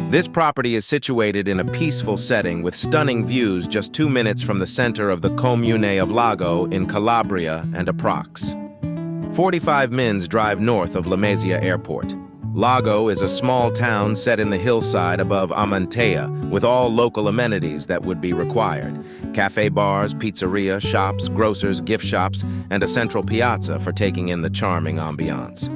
This property is situated in a peaceful setting with stunning views just 2 minutes from the center of the Comune of Lago in Calabria and approx. 45 minutes drive north of Lamezia Airport. Lago is a small town set in the hillside above Amantea, with all local amenities that would be required. Cafe bars, pizzeria, shops, grocers, gift shops, and a central piazza for taking in the charming ambiance.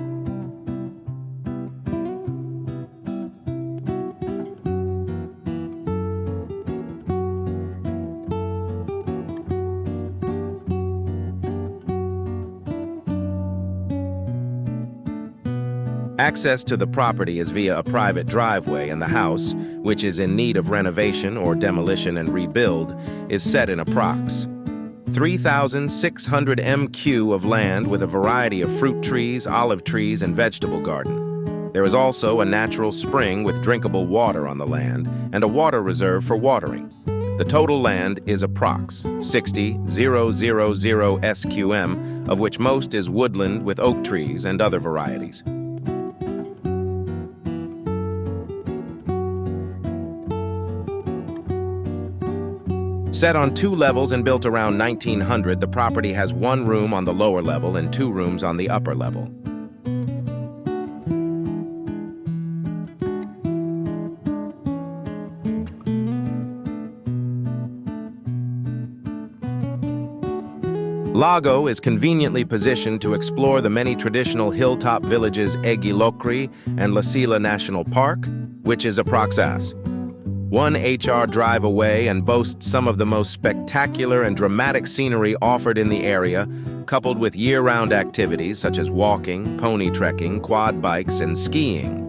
Access to the property is via a private driveway, and the house, which is in need of renovation or demolition and rebuild, is set in approx. 3,600 m³ of land with a variety of fruit trees, olive trees, and vegetable garden. There is also a natural spring with drinkable water on the land and a water reserve for watering. The total land is approx. 60,000 sqm, of which most is woodland with oak trees and other varieties. Set on 2 levels and built around 1900, the property has 1 room on the lower level and 2 rooms on the upper level. Lago is conveniently positioned to explore the many traditional hilltop villages Egilocri and La Sila National Park, which is approx. 1 HR drive away and boasts some of the most spectacular and dramatic scenery offered in the area, coupled with year-round activities such as walking, pony trekking, quad bikes, and skiing.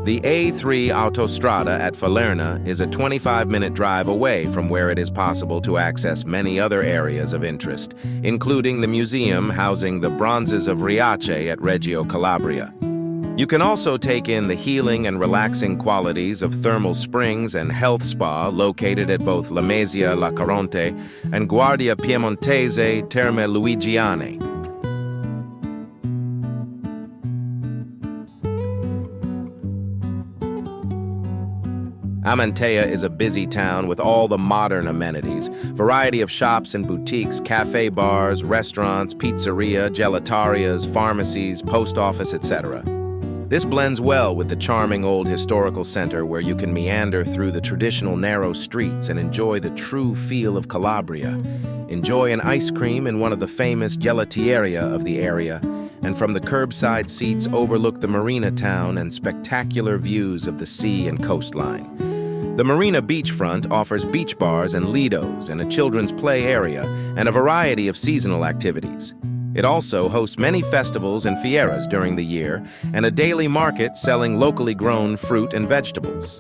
The A3 Autostrada at Falerna is a 25-minute drive away from where it is possible to access many other areas of interest, including the museum housing the bronzes of Riace at Reggio Calabria. You can also take in the healing and relaxing qualities of thermal springs and health spa located at both Lamezia La Caronte and Guardia Piemontese Terme Luigiane. Amantea is a busy town with all the modern amenities, variety of shops and boutiques, cafe bars, restaurants, pizzeria, gelatarias, pharmacies, post office, etc. This blends well with the charming old historical center where you can meander through the traditional narrow streets and enjoy the true feel of Calabria. Enjoy an ice cream in one of the famous gelatieria of the area, and from the curbside seats overlook the marina town and spectacular views of the sea and coastline. The marina beachfront offers beach bars and lidos and a children's play area and a variety of seasonal activities. It also hosts many festivals and fieras during the year and a daily market selling locally grown fruit and vegetables.